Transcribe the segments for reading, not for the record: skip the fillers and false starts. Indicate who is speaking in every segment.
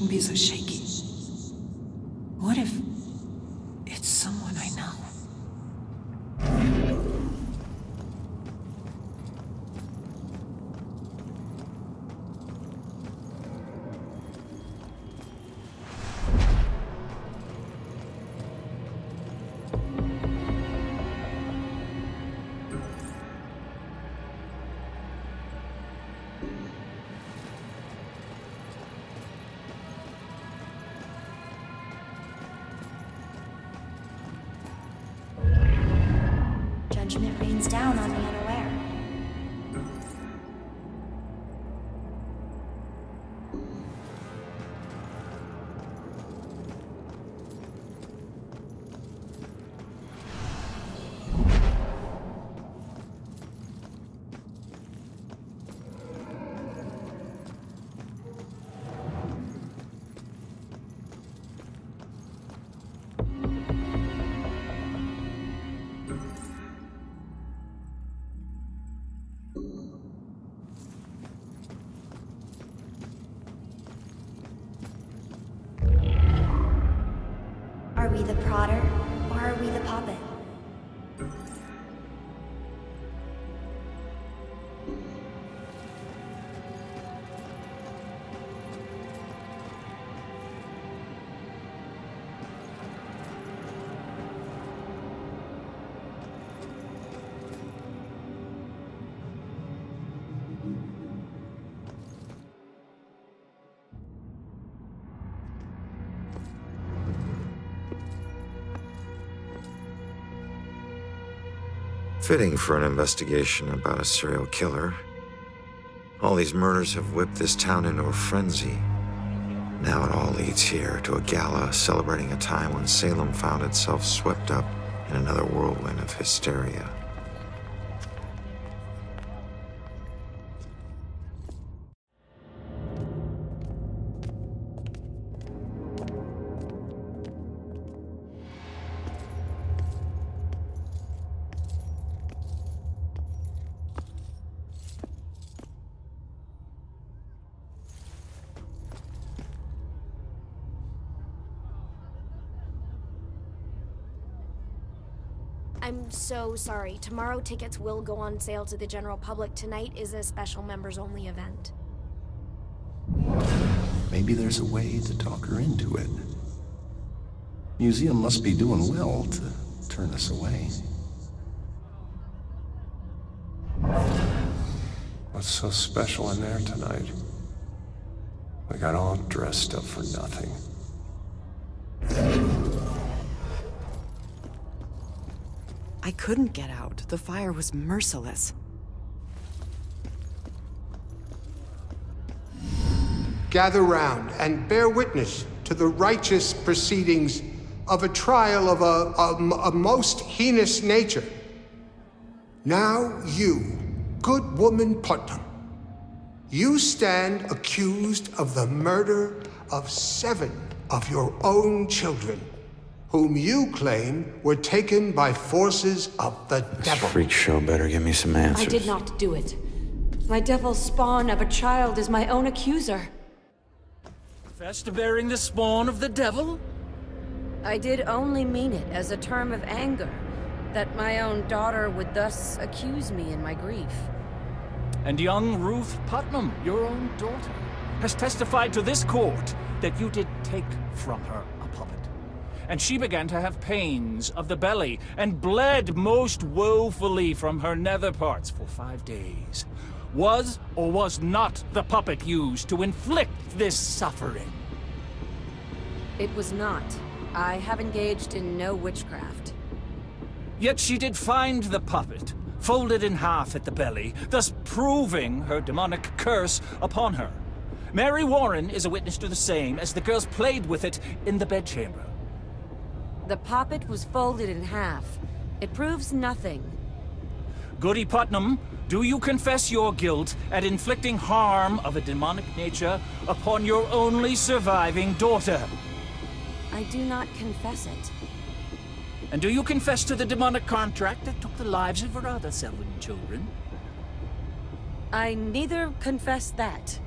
Speaker 1: shouldn't be so shaky. What if it's someone I know?
Speaker 2: Judgment rains down on the unaware. Are we the prodder, or are we the puppet?
Speaker 3: Fitting for an investigation about a serial killer. All these murders have whipped this town into a frenzy. Now it all leads here to a gala celebrating a time when Salem found itself swept up in another whirlwind of hysteria.
Speaker 2: I'm so sorry. Tomorrow tickets will go on sale to the general public. Tonight is a special members-only event.
Speaker 4: Maybe there's a way to talk her into it. Museum must be doing well to turn us away.
Speaker 5: What's so special in there tonight? We got all dressed up for nothing.
Speaker 6: I couldn't get out. The fire was merciless.
Speaker 7: Gather round and bear witness to the righteous proceedings of a trial of a most heinous nature. Now you, good woman Putnam, you stand accused of the murder of 7 of your own children, whom you claim were taken by forces of the devil.
Speaker 3: This freak show better give me some answers.
Speaker 8: I did not do it. My devil spawn of a child is my own accuser.
Speaker 9: Confess to bearing the spawn of the devil?
Speaker 8: I did only mean it as a term of anger, that my own daughter would thus accuse me in my grief.
Speaker 9: And young Ruth Putnam, your own daughter, has testified to this court that you did take from her a puppet. And she began to have pains of the belly and bled most woefully from her nether parts for 5 days. Was or was not the puppet used to inflict this suffering?
Speaker 8: It was not. I have engaged in no witchcraft.
Speaker 9: Yet she did find the puppet, folded in half at the belly, thus proving her demonic curse upon her. Mary Warren is a witness to the same, as the girls played with it in the bedchamber.
Speaker 8: The puppet was folded in half. It proves nothing.
Speaker 9: Goody Putnam, do you confess your guilt at inflicting harm of a demonic nature upon your only surviving daughter?
Speaker 8: I do not confess it.
Speaker 9: And do you confess to the demonic contract that took the lives of her other 7 children?
Speaker 8: I neither confess that.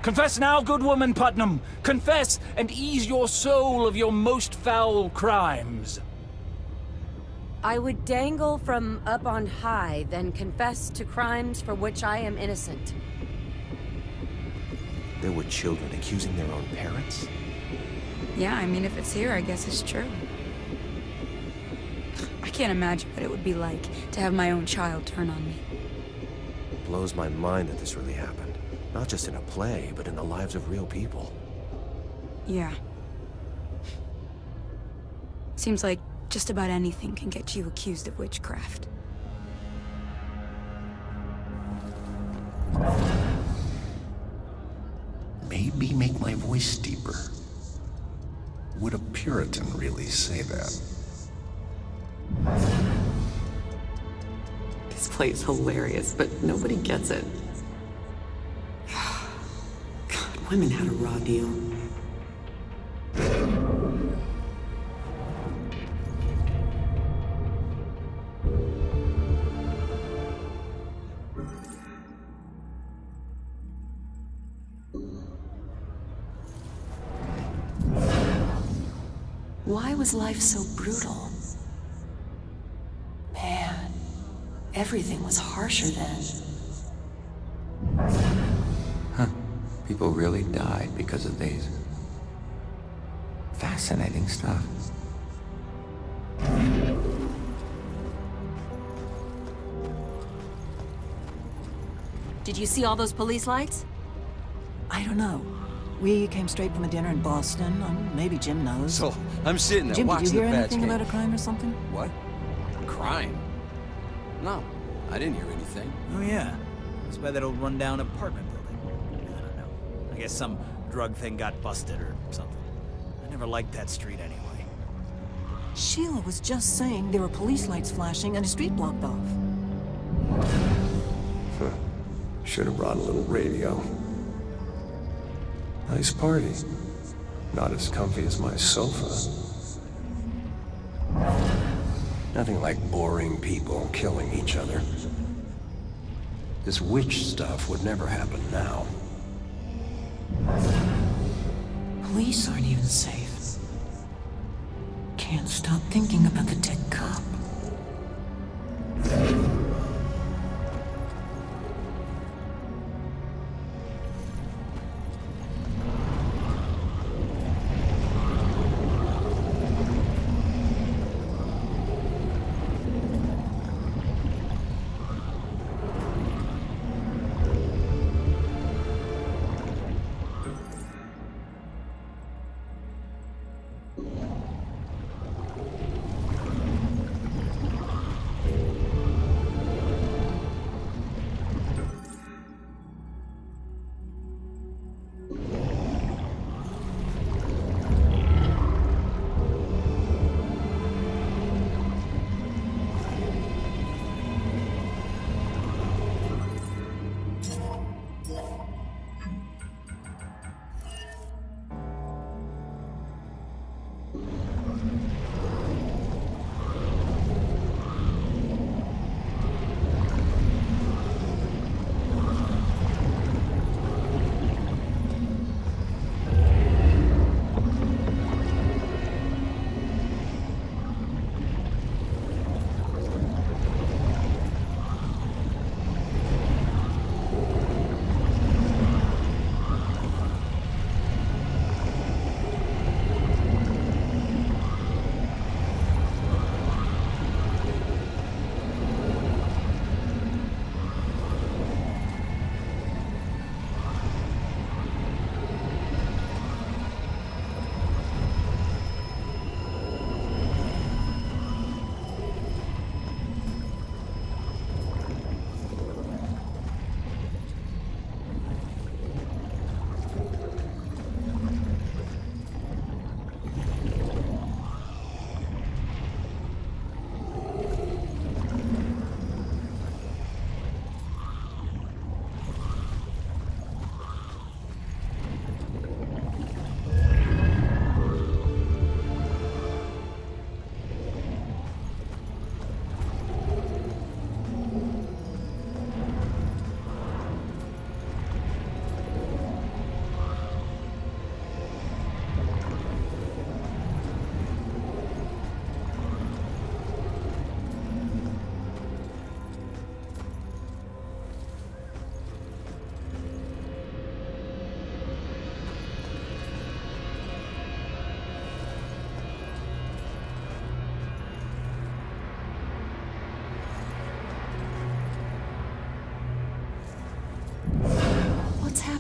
Speaker 9: Confess now, good woman Putnam. Confess and ease your soul of your most foul crimes.
Speaker 8: I would dangle from up on high, then confess to crimes for which I am innocent.
Speaker 10: There were children accusing their own parents?
Speaker 11: Yeah, I mean, if it's here, I guess it's true. I can't imagine what it would be like to have my own child turn on me.
Speaker 10: It blows my mind that this really happened. Not just in a play, but in the lives of real people.
Speaker 11: Yeah. Seems like just about anything can get you accused of witchcraft.
Speaker 4: Maybe make my voice deeper. Would a Puritan really say that?
Speaker 6: This play is hilarious, but nobody gets it. God, women had a raw deal.
Speaker 1: Why was life so brutal? Man, everything was harsher then.
Speaker 12: Huh. People really died because of these. Fascinating stuff.
Speaker 8: Did you see all those police lights?
Speaker 1: I don't know. We came straight from a dinner in Boston. Maybe Jim knows.
Speaker 13: So, I'm sitting there
Speaker 1: Jim,
Speaker 13: watching
Speaker 1: did you
Speaker 13: the
Speaker 1: hear
Speaker 13: bats
Speaker 1: anything
Speaker 13: game.
Speaker 1: about a crime or something?
Speaker 13: What? Crime? No, I didn't hear anything.
Speaker 14: Oh yeah, it's by that old rundown apartment building. I don't know. I guess some drug thing got busted or something. I never liked that street anyway.
Speaker 1: Sheila was just saying there were police lights flashing and a street blocked off.
Speaker 5: Should have brought a little radio. Nice party. Not as comfy as my sofa. Nothing like boring people killing each other. This witch stuff would never happen now.
Speaker 1: Police aren't even safe. Can't stop thinking about the dead cop.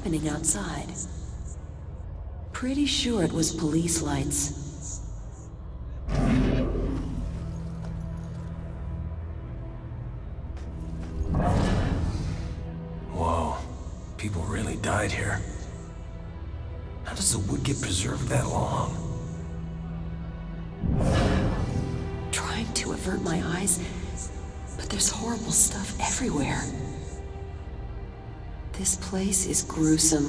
Speaker 1: happening outside. Pretty sure it was police lights.
Speaker 5: Whoa. People really died here. How does the wood get preserved that long?
Speaker 1: Trying to avert my eyes, but there's horrible stuff everywhere. This place is gruesome.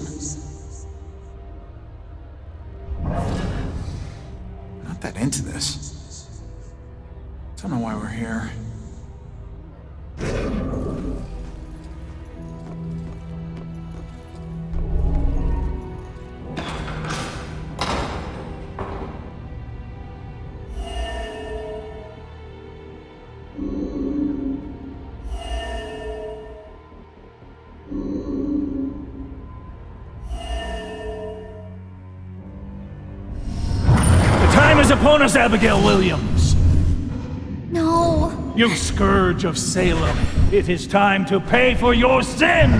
Speaker 15: Not that into this. Don't know why we're here.
Speaker 9: Upon us, Abigail Williams!
Speaker 2: No!
Speaker 9: You scourge of Salem, it is time to pay for your sin!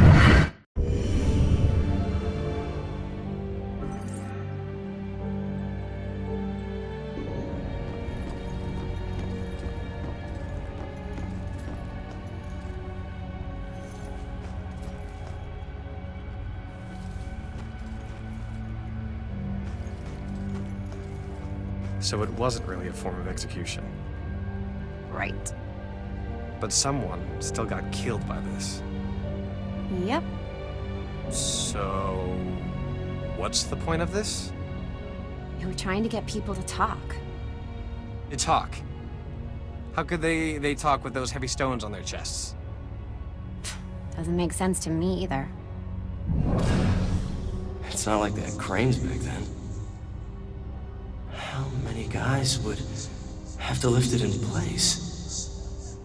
Speaker 10: So it wasn't really a form of execution.
Speaker 2: Right.
Speaker 10: But someone still got killed by this.
Speaker 2: Yep.
Speaker 10: So... what's the point of this?
Speaker 2: We were trying to get people to talk.
Speaker 10: To talk? How could they talk with those heavy stones on their chests?
Speaker 2: Doesn't make sense to me either.
Speaker 12: It's not like they had cranes back then. How many guys would have to lift it in place?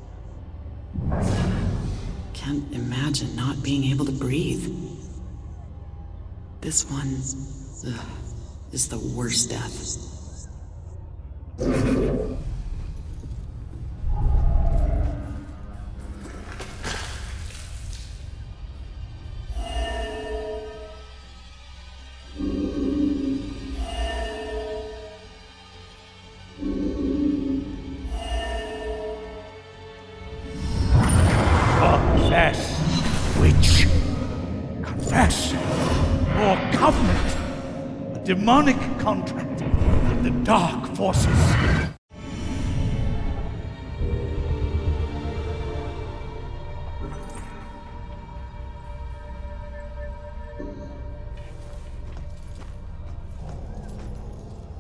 Speaker 6: Can't imagine not being able to breathe. This one is the worst death.
Speaker 9: Demonic contract with the dark forces.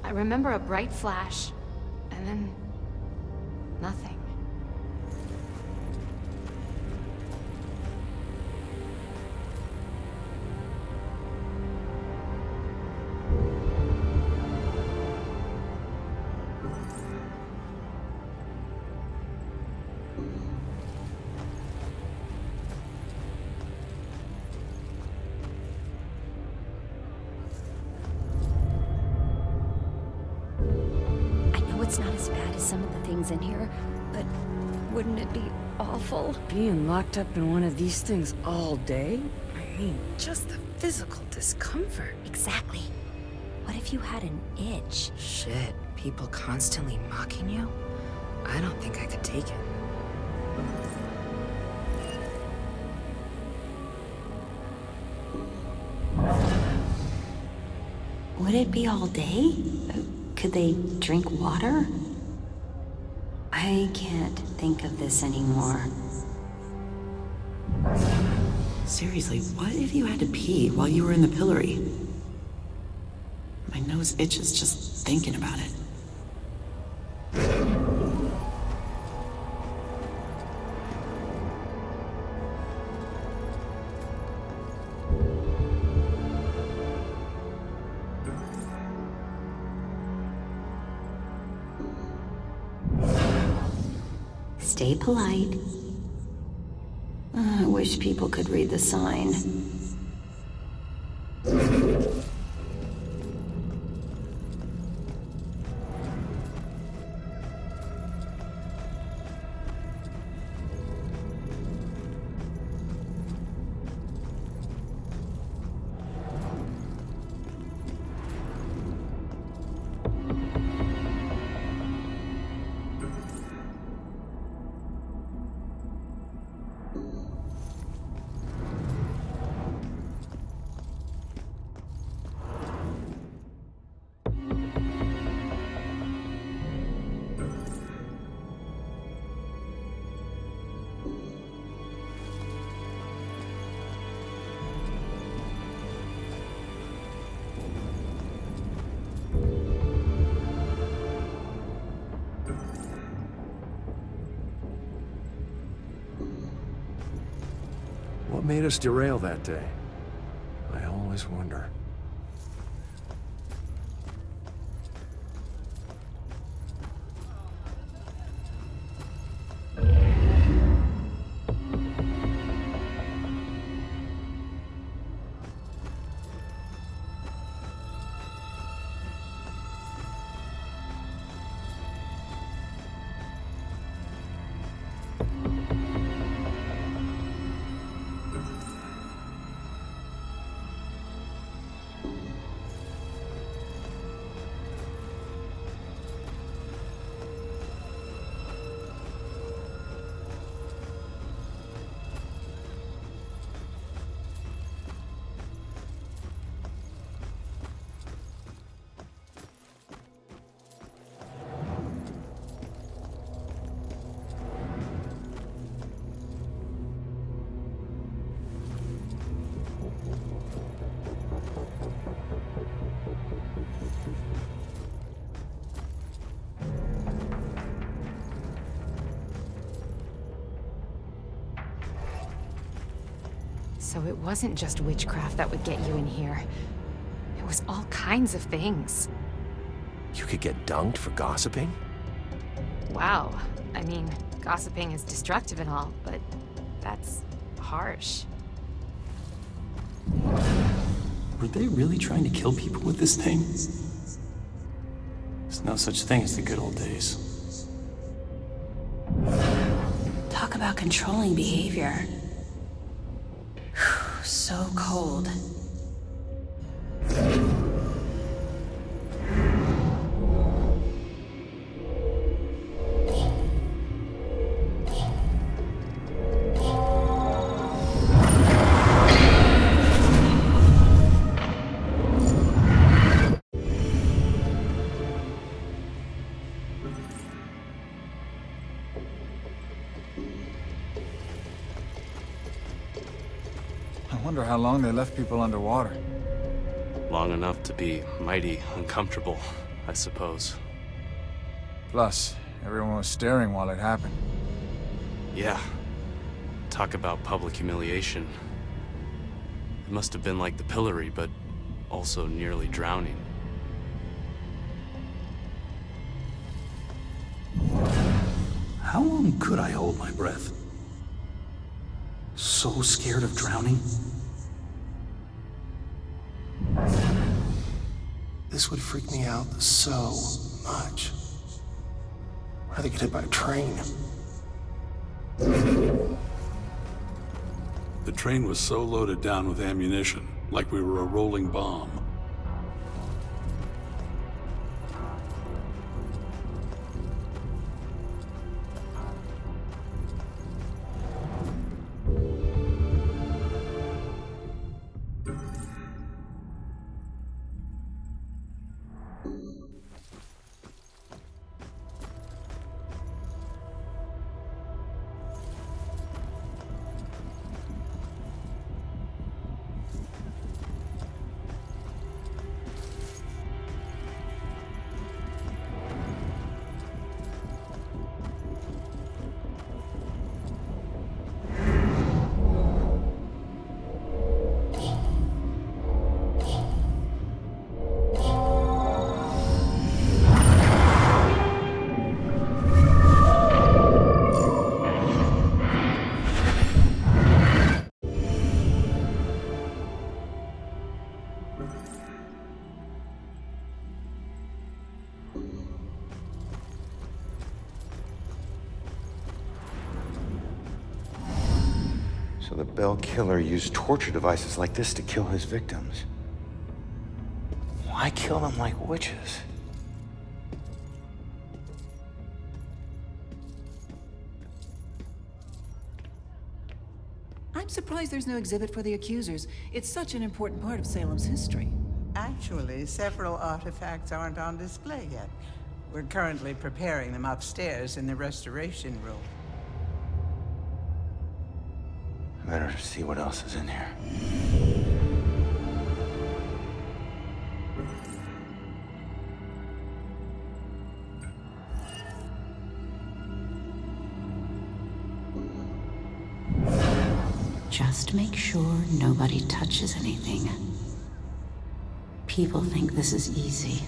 Speaker 2: I remember a bright flash, and then nothing. It's not as bad as some of the things in here, but wouldn't it be awful?
Speaker 8: Being locked up in one of these things all day? I mean, just the physical discomfort.
Speaker 2: Exactly. What if you had an itch?
Speaker 6: Shit, people constantly mocking you? I don't think I could take it.
Speaker 1: Would it be all day? Could they drink water? I can't think of this anymore.
Speaker 6: Seriously, what if you had to pee while you were in the pillory? My nose itches just thinking about it.
Speaker 1: Stay polite. I wish people could read the sign.
Speaker 5: What made us derail that day? I always wonder.
Speaker 16: So it wasn't just witchcraft that would get you in here. It was all kinds of things.
Speaker 10: You could get dunked for gossiping?
Speaker 16: Wow. I mean, gossiping is destructive and all, but that's harsh.
Speaker 12: Were they really trying to kill people with this thing? There's no such thing as the good old days.
Speaker 6: Talk about controlling behavior. So cold.
Speaker 15: I wonder how long they left people underwater.
Speaker 13: Long enough to be mighty uncomfortable, I suppose.
Speaker 15: Plus, everyone was staring while it happened.
Speaker 13: Yeah. Talk about public humiliation. It must have been like the pillory, but also nearly drowning.
Speaker 12: How long could I hold my breath? So scared of drowning?
Speaker 4: This would freak me out so much. I'd rather get hit by a train.
Speaker 17: The train was so loaded down with ammunition, like we were a rolling bomb.
Speaker 3: So the Bell killer used torture devices like this to kill his victims. Why kill them like witches?
Speaker 1: I'm surprised there's no exhibit for the accusers. It's such an important part of Salem's history.
Speaker 18: Actually, several artifacts aren't on display yet. We're currently preparing them upstairs in the restoration room.
Speaker 3: Better see what else is in here.
Speaker 6: Just make sure nobody touches anything. People think this is easy.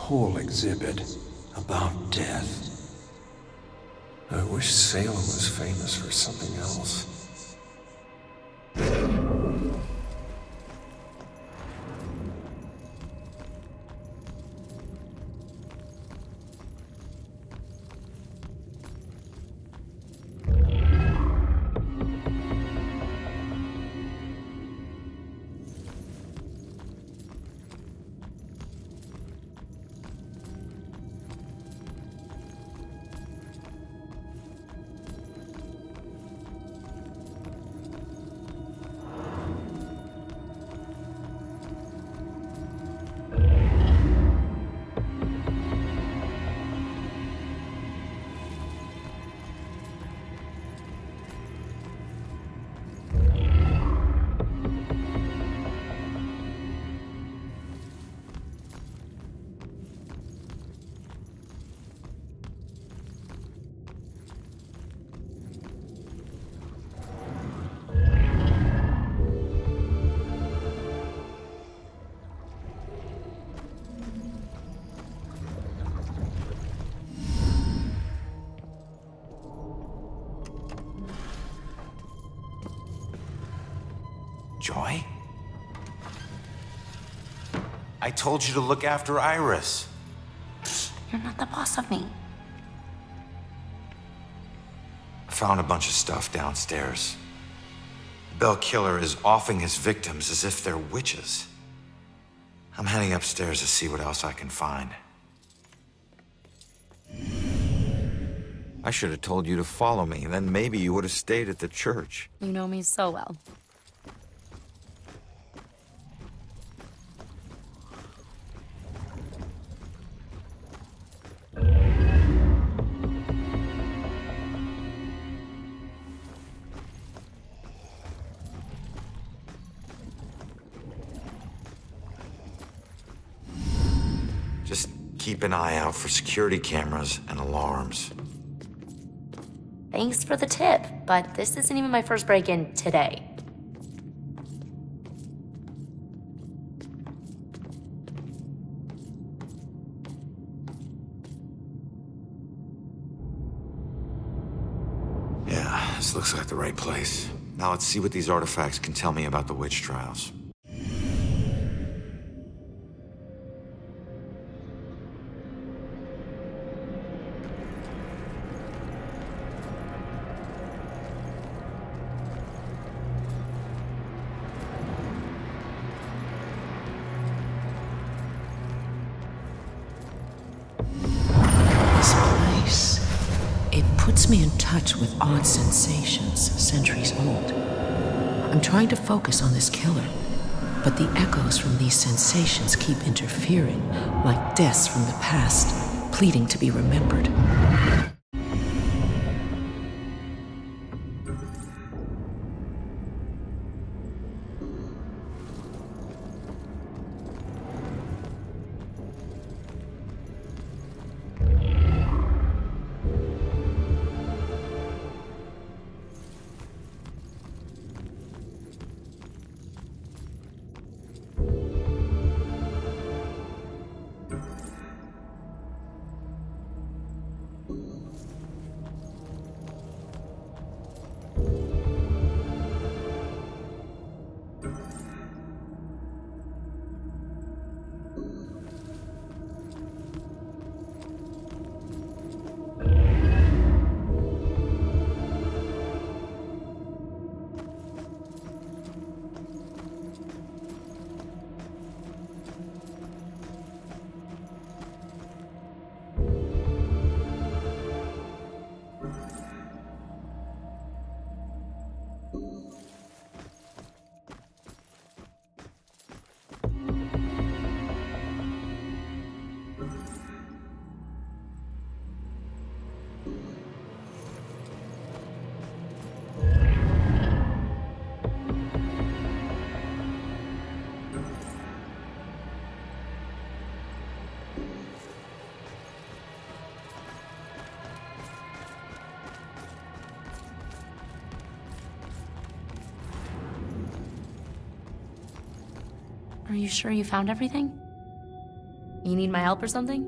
Speaker 5: Whole exhibit about death. I wish Salem was famous for something else.
Speaker 3: Joy? I told you to look after Iris.
Speaker 19: You're not the boss of me.
Speaker 3: I found a bunch of stuff downstairs. The Bell Killer is offing his victims as if they're witches. I'm heading upstairs to see what else I can find. I should have told you to follow me, and then maybe you would have stayed at the church.
Speaker 19: You know me so well.
Speaker 3: Just keep an eye out for security cameras and alarms.
Speaker 19: Thanks for the tip, but this isn't even my first break-in today.
Speaker 3: Yeah, this looks like the right place. Now let's see what these artifacts can tell me about the witch trials.
Speaker 1: It puts
Speaker 20: puts me in touch with odd sensations centuries old. I'm trying to focus on this killer, but the echoes from these sensations keep interfering, like deaths from the past, pleading to be remembered.
Speaker 19: Are you sure you found everything? You need my help or something?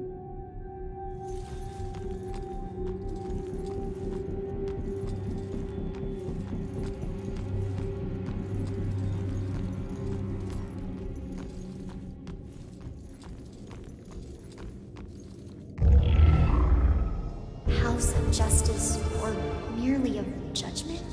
Speaker 2: House of justice, or merely of judgment?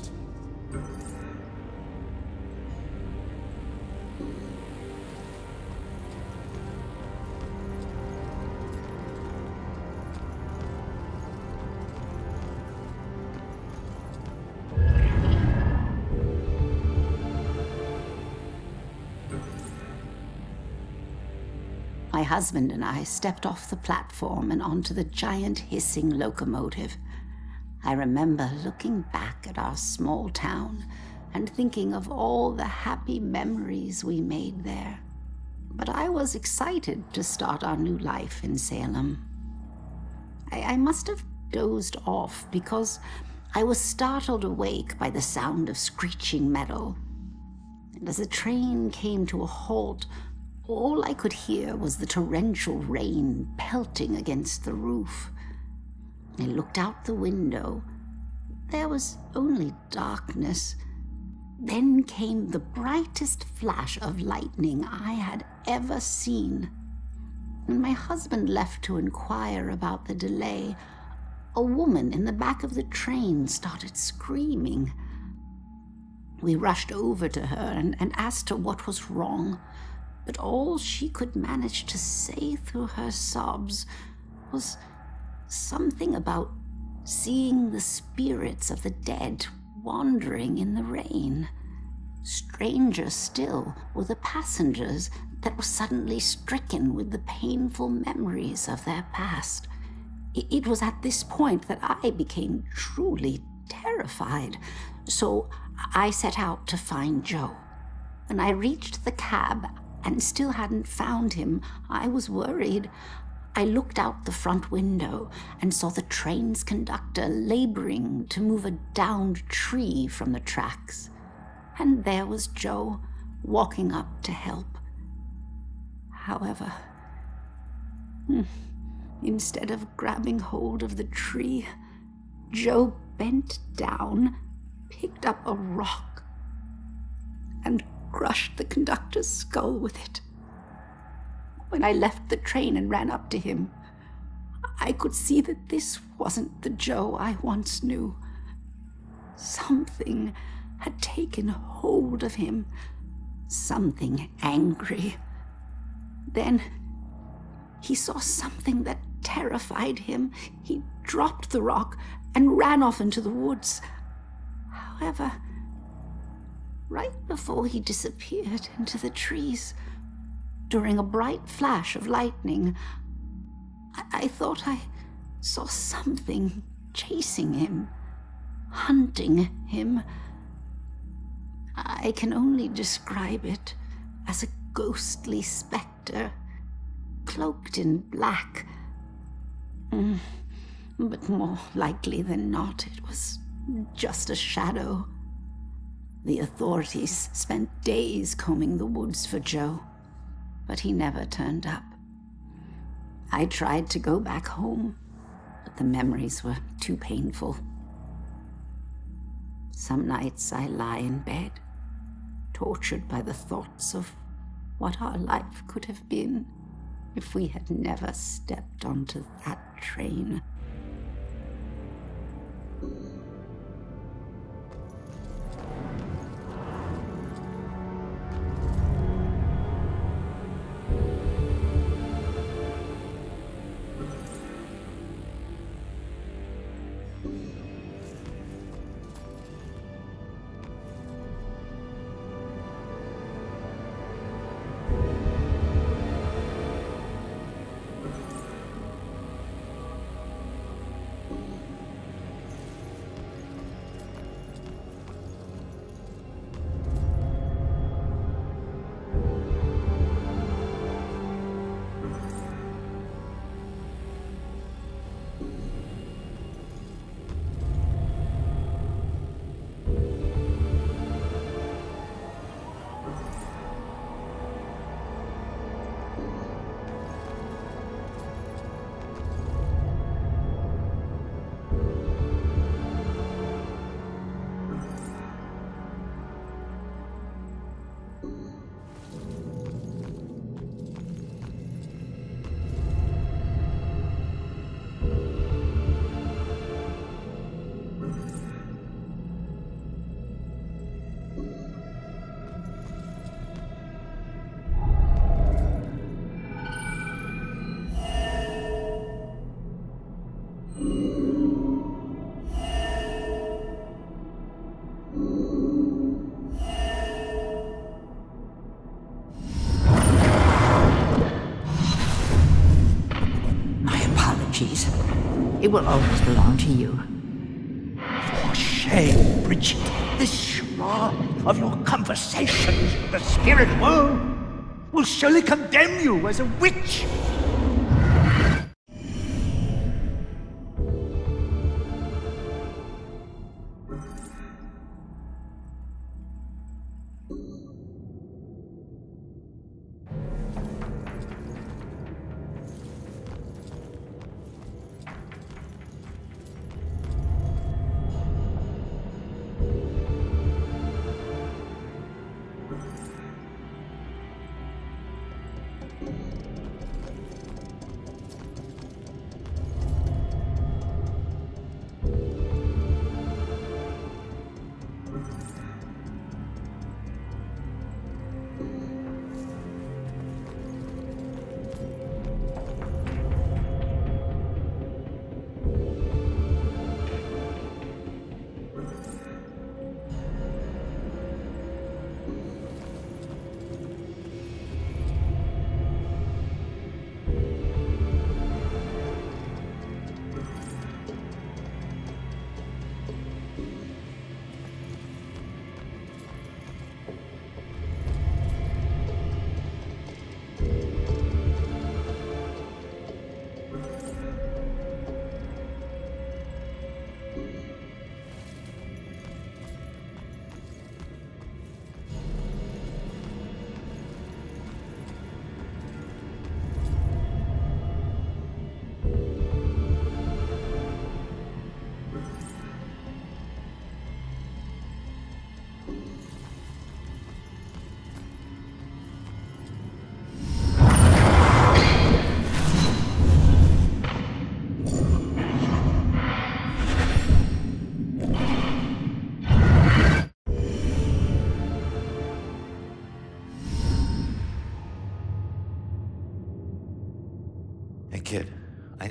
Speaker 21: My husband and I stepped off the platform and onto the giant hissing locomotive. I remember looking back at our small town and thinking of all the happy memories we made there. But I was excited to start our new life in Salem. I must have dozed off because I was startled awake by the sound of screeching metal. And as the train came to a halt, all I could hear was the torrential rain pelting against the roof. I looked out the window. There was only darkness. Then came the brightest flash of lightning I had ever seen. When my husband left to inquire about the delay, a woman in the back of the train started screaming. We rushed over to her and asked her what was wrong. But all she could manage to say through her sobs was something about seeing the spirits of the dead wandering in the rain. Stranger still were the passengers that were suddenly stricken with the painful memories of their past. It was at this point that I became truly terrified, so I set out to find Joe. When I reached the cab and still hadn't found him, I was worried. I looked out the front window and saw the train's conductor laboring to move a downed tree from the tracks. And there was Joe, walking up to help. However, instead of grabbing hold of the tree, Joe bent down, picked up a rock, and crushed the conductor's skull with it. When I left the train and ran up to him, I could see that this wasn't the Joe I once knew. Something had taken hold of him, something angry. Then he saw something that terrified him. He dropped the rock and ran off into the woods. However, right before he disappeared into the trees, during a bright flash of lightning, I thought I saw something chasing him, hunting him. I can only describe it as a ghostly specter, cloaked in black. But more likely than not, it was just a shadow. The authorities spent days combing the woods for Joe, but he never turned up. I tried to go back home, but the memories were too painful. Some nights I lie in bed, tortured by the thoughts of what our life could have been if we had never stepped onto that train.
Speaker 7: It will always belong to you.
Speaker 22: For shame, Bridget. This schwa of your conversations with the spirit world will surely condemn you as a witch.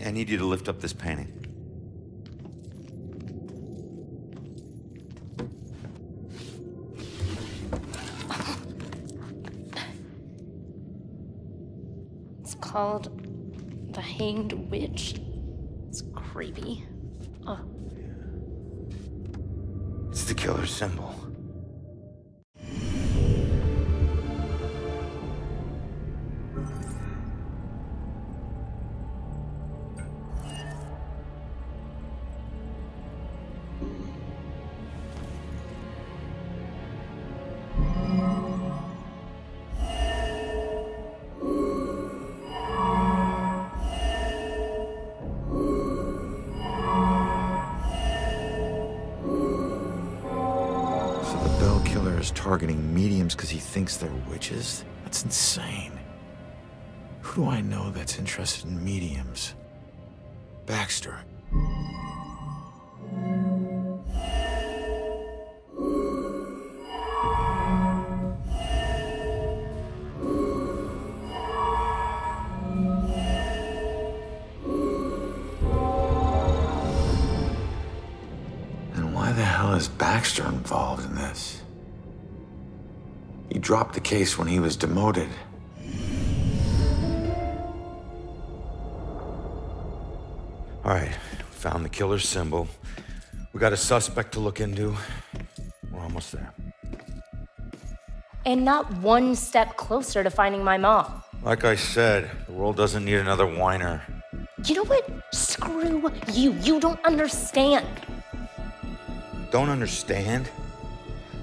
Speaker 3: I need you to lift up this painting.
Speaker 19: It's called The Hanged Witch. It's creepy. Oh.
Speaker 3: It's the killer's symbol. Targeting mediums because he thinks they're witches? That's insane. Who do I know that's interested in mediums? Baxter. And why the hell is Baxter involved in this? He dropped the case when he was demoted. All right, found the killer's symbol. We got a suspect to look into. We're almost there.
Speaker 19: And not one step closer to finding my mom.
Speaker 3: Like I said, the world doesn't need another whiner.
Speaker 19: You know what? Screw you. You don't understand.
Speaker 3: Don't understand?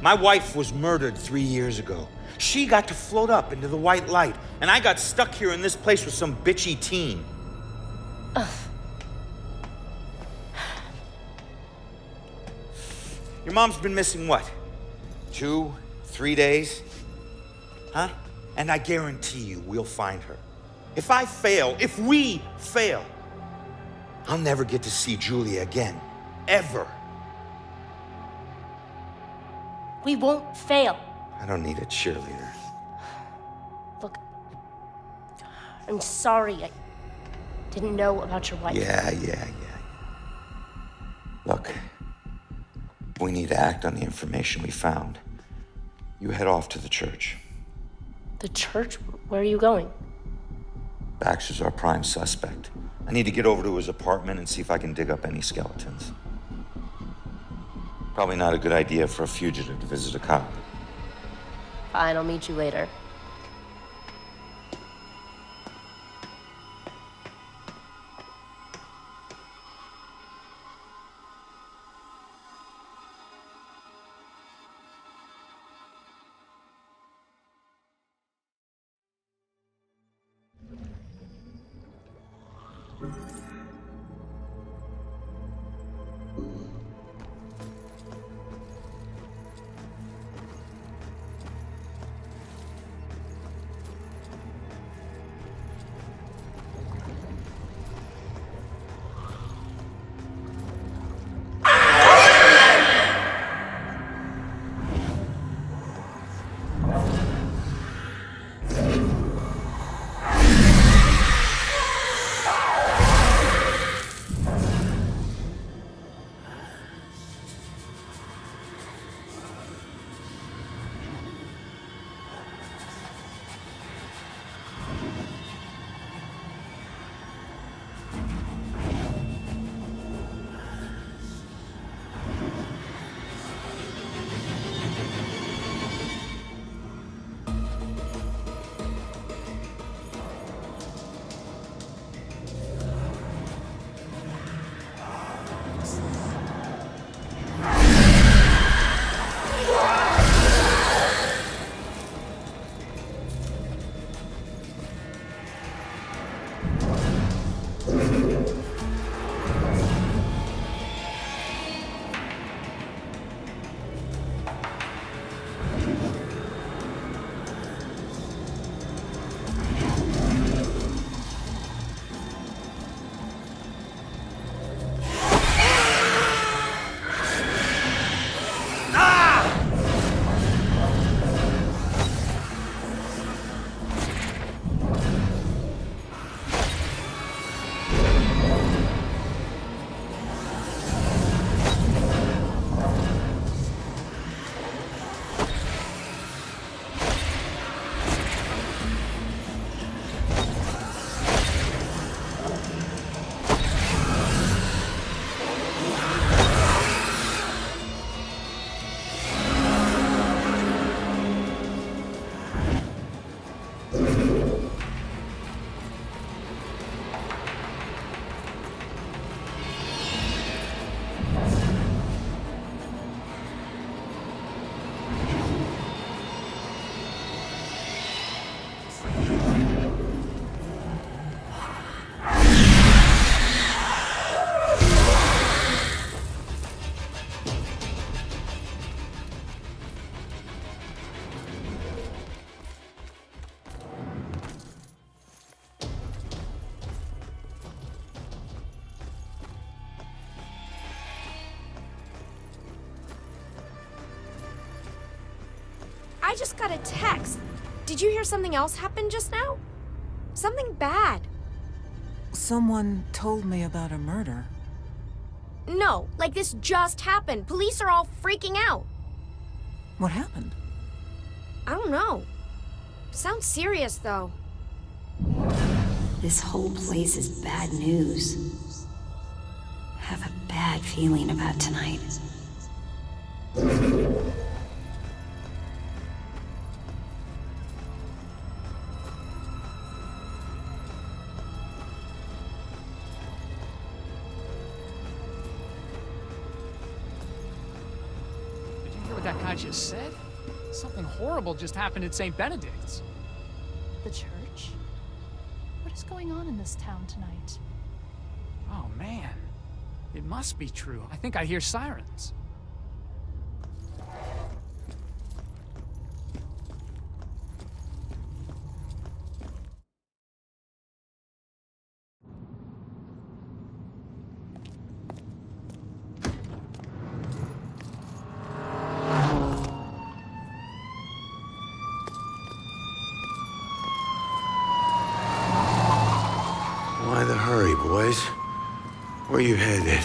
Speaker 3: My wife was murdered 3 years ago. She got to float up into the white light, and I got stuck here in this place with some bitchy teen.
Speaker 19: Ugh.
Speaker 3: Your mom's been missing what? 2, 3 days? Huh? And I guarantee you we'll find her. If I fail, if we fail, I'll never get to see Julia again. Ever.
Speaker 19: We won't fail.
Speaker 3: I don't need a cheerleader.
Speaker 19: Look, I'm sorry. I didn't know about your wife.
Speaker 3: Yeah. Look, we need to act on the information we found. You head off to the church.
Speaker 19: The church? Where are you going?
Speaker 3: Baxter's our prime suspect. I need to get over to his apartment and see if I can dig up any skeletons. Probably not a good idea for a fugitive to visit a cop.
Speaker 19: Fine, I'll meet you later.
Speaker 2: I just got a text. Did you hear something else happen just now? Something bad.
Speaker 1: Someone told me about a murder.
Speaker 2: No, like this just happened. Police are all freaking out.
Speaker 1: What happened?
Speaker 2: I don't know. Sounds serious, though.
Speaker 21: This whole place is bad news. Have a bad feeling about tonight.
Speaker 11: That guy just said? Something horrible just happened at St. Benedict's.
Speaker 14: The church? What is going on in this town tonight?
Speaker 11: Oh man, it must be true. I think I hear sirens.
Speaker 3: Why the hurry, boys? Where you headed?